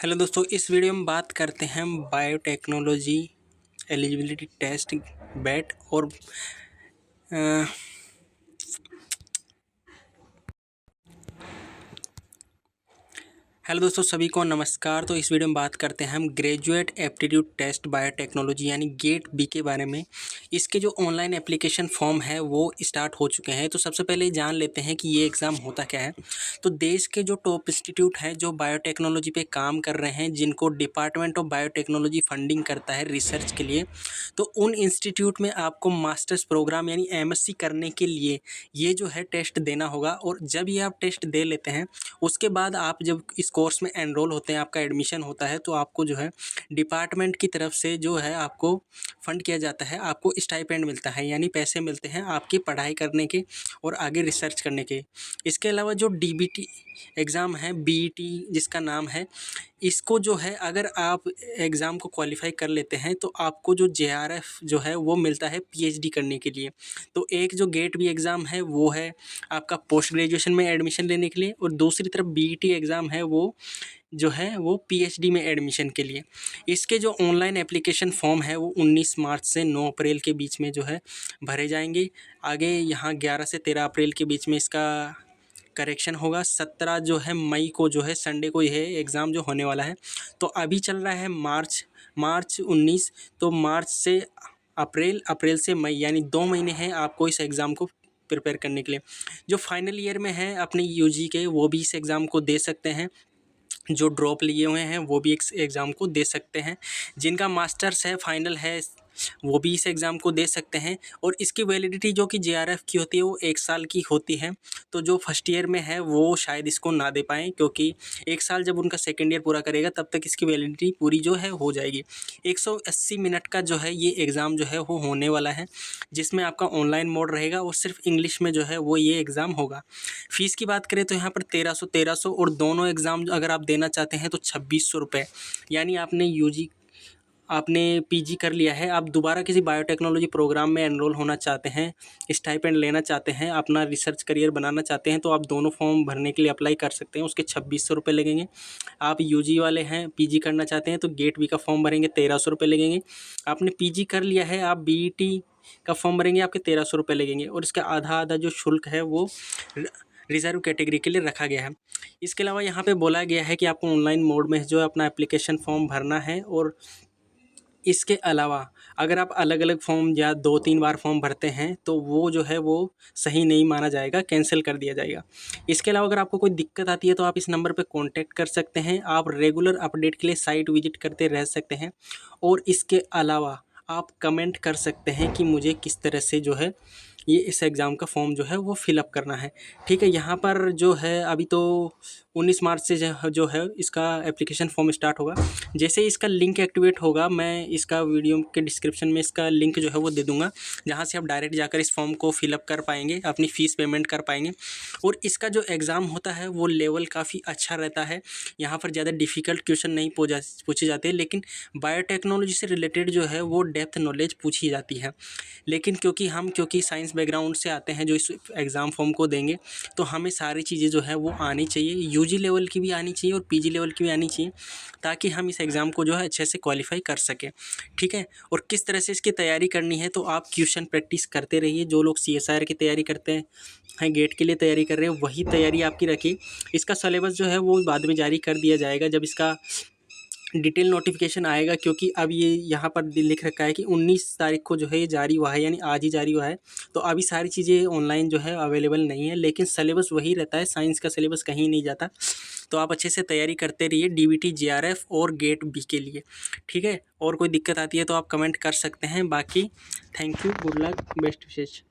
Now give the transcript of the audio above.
Hello दोस्तों, इस video में बात करते हैं बायोटेक्नोलॉजी एलिजिबिलिटी टेस्ट बैट और अ, हेलो दोस्तों, सभी को नमस्कार। तो इस वीडियो में बात करते हैं हम ग्रेजुएट एप्टीट्यूड टेस्ट बायोटेक्नोलॉजी यानी गेट बी के बारे में। इसके जो ऑनलाइन एप्लीकेशन फॉर्म है वो स्टार्ट हो चुके हैं। तो सबसे पहले जान लेते हैं कि ये एग्ज़ाम होता क्या है। तो देश के जो टॉप इंस्टीट्यूट हैं जो बायोटेक्नोलॉजी पे काम कर रहे हैं, जिनको डिपार्टमेंट ऑफ बायोटेक्नोलॉजी फंडिंग करता है रिसर्च के लिए, तो उन इंस्टीट्यूट में आपको मास्टर्स प्रोग्राम यानी एमएससी करने के लिए ये जो है टेस्ट देना होगा। और जब ये आप टेस्ट दे लेते हैं, उसके बाद आप जब इस कोर्स में एनरोल होते हैं, आपका एडमिशन होता है, तो आपको जो है डिपार्टमेंट की तरफ से जो है आपको फंड किया जाता है, आपको स्टाइपेंड मिलता है यानी पैसे मिलते हैं आपकी पढ़ाई करने के और आगे रिसर्च करने के। इसके अलावा जो डीबीटी एग्ज़ाम है, बीईटी जिसका नाम है, इसको जो है अगर आप एग्ज़ाम को क्वालिफाई कर लेते हैं तो आपको जो जेआरएफ जो है वो मिलता है पीएचडी करने के लिए। तो एक जो गेट बी एग्ज़ाम है वो है आपका पोस्ट ग्रेजुएशन में एडमिशन लेने के लिए, और दूसरी तरफ बीईटी एग्ज़ाम है वो जो है वो पीएचडी में एडमिशन के लिए। इसके जो ऑनलाइन एप्लीकेशन फॉर्म है वो 19 मार्च से 9 अप्रैल के बीच में जो है भरे जाएंगे। आगे यहाँ 11 से 13 अप्रैल के बीच में इसका करेक्शन होगा। 17 जो है मई को जो है संडे को यह एग्ज़ाम जो होने वाला है। तो अभी चल रहा है मार्च 19, तो मार्च से अप्रैल, अप्रैल से मई यानी 2 महीने हैं आपको इस एग्ज़ाम को प्रिपेयर करने के लिए। जो फाइनल ईयर में हैं अपने यूजी के, वो भी इस एग्ज़ाम को दे सकते हैं। जो ड्रॉप लिए हुए हैं वो भी इस एग्ज़ाम को दे सकते हैं। जिनका मास्टर्स है, फाइनल है, वो भी इस एग्ज़ाम को दे सकते हैं। और इसकी वैलिडिटी जो कि जेआरएफ की होती है वो 1 साल की होती है। तो जो फर्स्ट ईयर में है वो शायद इसको ना दे पाएँ, क्योंकि 1 साल जब उनका सेकंड ईयर पूरा करेगा तब तक इसकी वैलिडिटी पूरी जो है हो जाएगी। 180 मिनट का जो है ये एग्ज़ाम जो है वो होने वाला है, जिसमें आपका ऑनलाइन मोड रहेगा और सिर्फ इंग्लिश में जो है वो ये एग्ज़ाम होगा। फ़ीस की बात करें तो यहाँ पर 1300 और दोनों एग्ज़ाम अगर आप देना चाहते हैं तो 2600 रुपये। यानी आपने पीजी कर लिया है, आप दोबारा किसी बायोटेक्नोलॉजी प्रोग्राम में एनरोल होना चाहते हैं, स्टाइपेंड लेना चाहते हैं, अपना रिसर्च करियर बनाना चाहते हैं, तो आप दोनों फॉर्म भरने के लिए अप्लाई कर सकते हैं। उसके 2600 रुपये लगेंगे। आप यूजी वाले हैं, पीजी करना चाहते हैं, तो गेट बी का फॉर्म भरेंगे 1300 रुपये लगेंगे। आपने पीजी कर लिया है, आप बीईटी का फॉर्म भरेंगे, आपके 1300 रुपये लगेंगे। और इसका आधा जो शुल्क है वो रिज़र्व कैटेगरी के लिए रखा गया है। इसके अलावा यहाँ पे बोला गया है कि आपको ऑनलाइन मोड में जो है अपना एप्लीकेशन फॉर्म भरना है। और इसके अलावा अगर आप अलग अलग फॉर्म या 2-3 बार फॉर्म भरते हैं तो वो जो है वो सही नहीं माना जाएगा, कैंसिल कर दिया जाएगा। इसके अलावा अगर आपको कोई दिक्कत आती है तो आप इस नंबर पे कांटेक्ट कर सकते हैं। आप रेगुलर अपडेट के लिए साइट विजिट करते रह सकते हैं। और इसके अलावा आप कमेंट कर सकते हैं कि मुझे किस तरह से जो है ये इस एग्ज़ाम का फॉर्म जो है वो फिलअप करना है। ठीक है, यहाँ पर जो है अभी तो 19 मार्च से जो है इसका एप्लीकेशन फॉर्म स्टार्ट होगा। जैसे ही इसका लिंक एक्टिवेट होगा, मैं इसका वीडियो के डिस्क्रिप्शन में इसका लिंक जो है वो दे दूँगा, जहाँ से आप डायरेक्ट जाकर इस फॉर्म को फिलअप कर पाएंगे, अपनी फ़ीस पेमेंट कर पाएंगे। और इसका जो एग्ज़ाम होता है वो लेवल काफ़ी अच्छा रहता है। यहाँ पर ज़्यादा डिफ़िकल्ट क्वेश्चन नहीं पूछे जाते, लेकिन बायोटेक्नोलॉजी से रिलेटेड जो है वो डेप्थ नॉलेज पूछी जाती है। लेकिन क्योंकि साइंस बैकग्राउंड से आते हैं जो इस एग्ज़ाम फॉर्म को देंगे, तो हमें सारी चीज़ें जो है वो आनी चाहिए, यूजी लेवल की भी आनी चाहिए और पीजी लेवल की भी आनी चाहिए, ताकि हम इस एग्ज़ाम को जो है अच्छे से क्वालिफाई कर सकें। ठीक है, और किस तरह से इसकी तैयारी करनी है, तो आप क्वेश्चन प्रैक्टिस करते रहिए। जो लोग सीएसआईआर की तैयारी करते हैं, गेट के लिए तैयारी कर रहे हैं, वही तैयारी आपकी रखिए। इसका सिलेबस जो है वो बाद में जारी कर दिया जाएगा जब इसका डिटेल नोटिफिकेशन आएगा, क्योंकि अब ये यहाँ पर लिख रखा है कि 19 तारीख को जो है ये जारी हुआ है, यानी आज ही जारी हुआ है। तो अभी सारी चीज़ें ऑनलाइन जो है अवेलेबल नहीं है, लेकिन सिलेबस वही रहता है, साइंस का सिलेबस कहीं नहीं जाता। तो आप अच्छे से तैयारी करते रहिए डीबीटी, जेआरएफ और गेट बी के लिए। ठीक है, और कोई दिक्कत आती है तो आप कमेंट कर सकते हैं। बाकी thank you, good luck, best wishes.